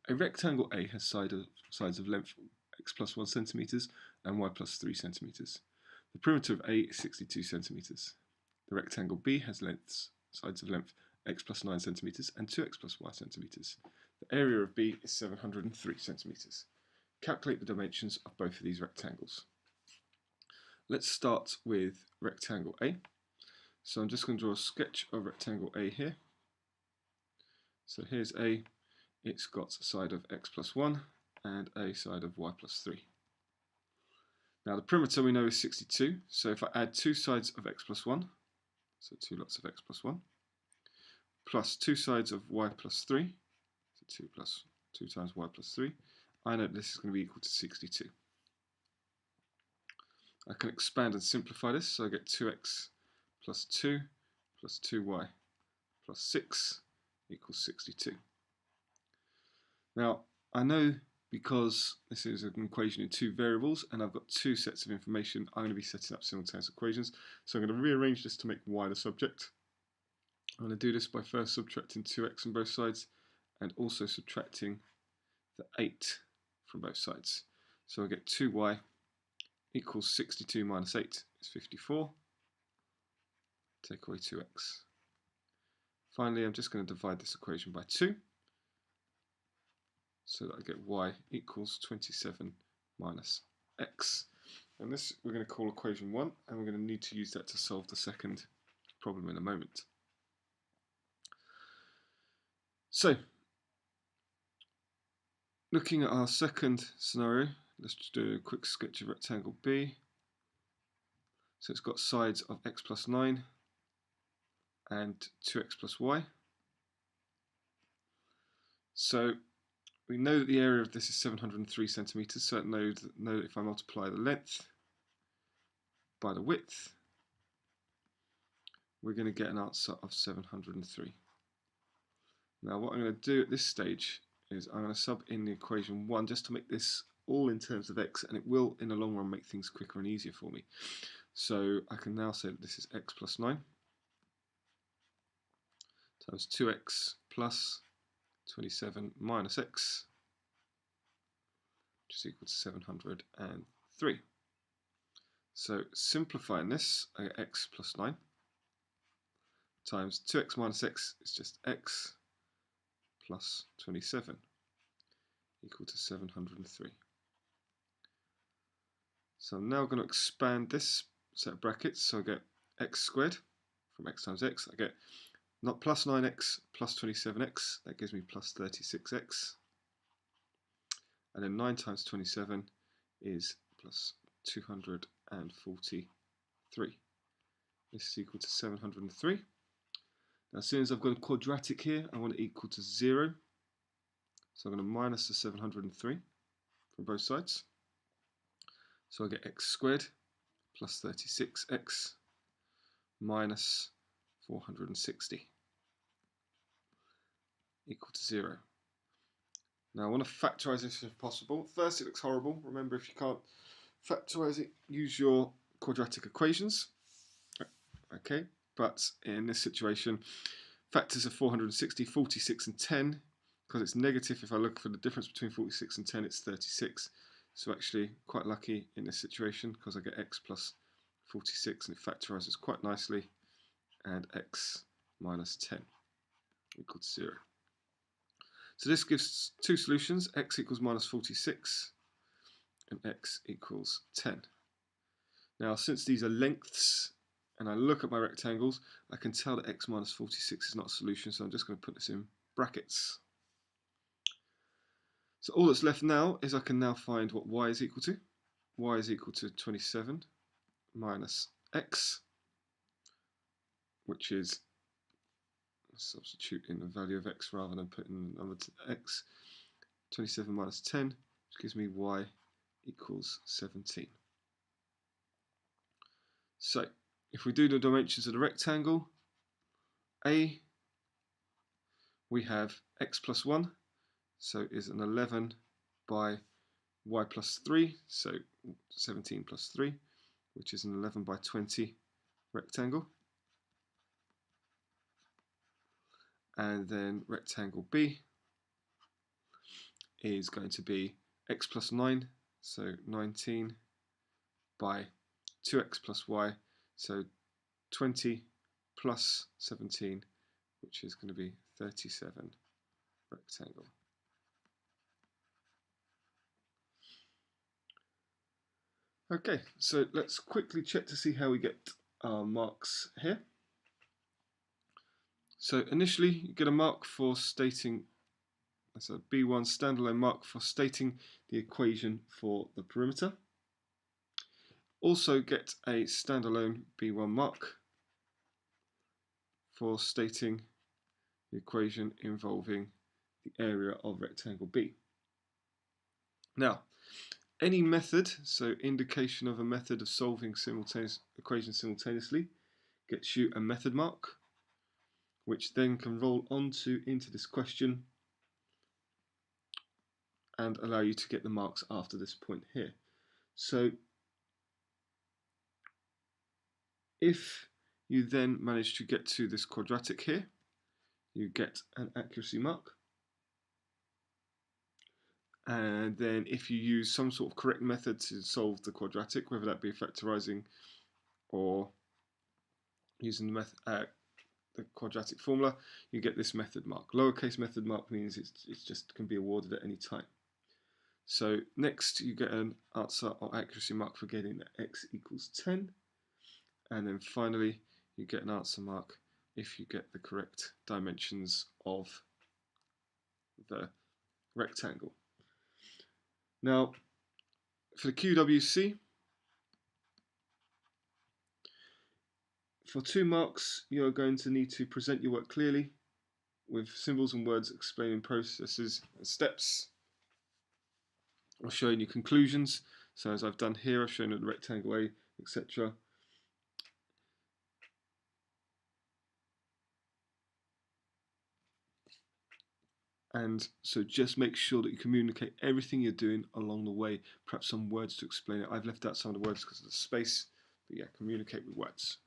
A rectangle A has sides of length x plus 1 centimeters and y plus 3 centimeters. The perimeter of A is 62 centimeters. The rectangle B has sides of length x plus 9 centimeters and 2x plus y centimeters. The area of B is 703 centimeters. Calculate the dimensions of both of these rectangles. Let's start with rectangle A. So I'm just going to draw a sketch of rectangle A here. So here's A. It's got a side of x plus 1 and a side of y plus 3. Now the perimeter we know is 62, so if I add two sides of x plus 1, so two lots of x plus 1, plus two sides of y plus 3, so 2 times y plus 3, I know this is going to be equal to 62. I can expand and simplify this, so I get 2x plus 2 plus 2y plus 6 equals 62. Now, I know because this is an equation in two variables and I've got two sets of information, I'm going to be setting up simultaneous equations. So I'm going to rearrange this to make y the subject. I'm going to do this by first subtracting 2x on both sides and also subtracting the 8 from both sides. So I get 2y equals 62 minus 8 is 54. Take away 2x. Finally, I'm just going to divide this equation by 2. So that I get y equals 27 minus x. And this we're going to call equation 1, and we're going to need to use that to solve the second problem in a moment. So, looking at our second scenario, let's just do a quick sketch of rectangle B. So it's got sides of x plus 9 and 2x plus y. So we know that the area of this is 703 centimeters, so I know that if I multiply the length by the width, we're going to get an answer of 703. Now what I'm going to do at this stage is I'm going to sub in the equation 1 just to make this all in terms of x, and it will in the long run make things quicker and easier for me. So I can now say that this is x plus 9 times 2x plus 27 minus x, which is equal to 703. So simplifying this, I get x plus 9 times 2x minus x is just x plus 27 equal to 703. So I'm now going to expand this set of brackets, so I get x squared from x times x. I get not plus 9x plus 27x, that gives me plus 36x. And then 9 times 27 is plus 243. This is equal to 703. Now, as soon as I've got a quadratic here, I want it equal to 0. So I'm going to minus the 703 from both sides. So I get x squared plus 36x minus 460 equal to 0. Now I want to factorise this if possible. First, it looks horrible. Remember, if you can't factorise it, use your quadratic equations. Okay, but in this situation, factors are 460, 46 and 10. Because it's negative, if I look for the difference between 46 and 10, it's 36. So actually quite lucky in this situation because I get x plus 46 and it factorises quite nicely, and x minus 10 equal to 0. So this gives two solutions, x equals minus 46 and x equals 10. Now since these are lengths and I look at my rectangles, I can tell that x minus 46 is not a solution, so I'm just going to put this in brackets. So all that's left now is I can now find what y is equal to. Y is equal to 27 minus x, which is, substitute in the value of x rather than putting the number to x, 27 minus 10, which gives me y equals 17. So if we do the dimensions of the rectangle A, we have x plus 1, so is an 11 by y plus 3, so 17 plus 3, which is an 11 by 20 rectangle. And then rectangle B is going to be x plus 9, so 19 by 2x plus y, so 20 plus 17, which is going to be 37 rectangle. Okay, so let's quickly check to see how we get our marks here. So initially you get a mark for stating, that's a B1 standalone mark for stating the equation for the perimeter. Also get a standalone B1 mark for stating the equation involving the area of rectangle B. Now, any method, so indication of a method of solving equations simultaneously, gets you a method mark, which then can roll into this question and allow you to get the marks after this point here. So if you then manage to get to this quadratic here, you get an accuracy mark. And then if you use some sort of correct method to solve the quadratic, whether that be factorizing or using the quadratic formula, you get this method mark. Lowercase method mark means it's just can be awarded at any time. So next you get an answer or accuracy mark for getting that x equals 10. And then finally you get an answer mark if you get the correct dimensions of the rectangle. Now for the QWC, for 2 marks you're going to need to present your work clearly with symbols and words explaining processes and steps, or showing you conclusions. So as I've done here, I've shown the rectangle A, etc. And so just make sure that you communicate everything you're doing along the way, perhaps some words to explain it. I've left out some of the words because of the space, but yeah, communicate with words.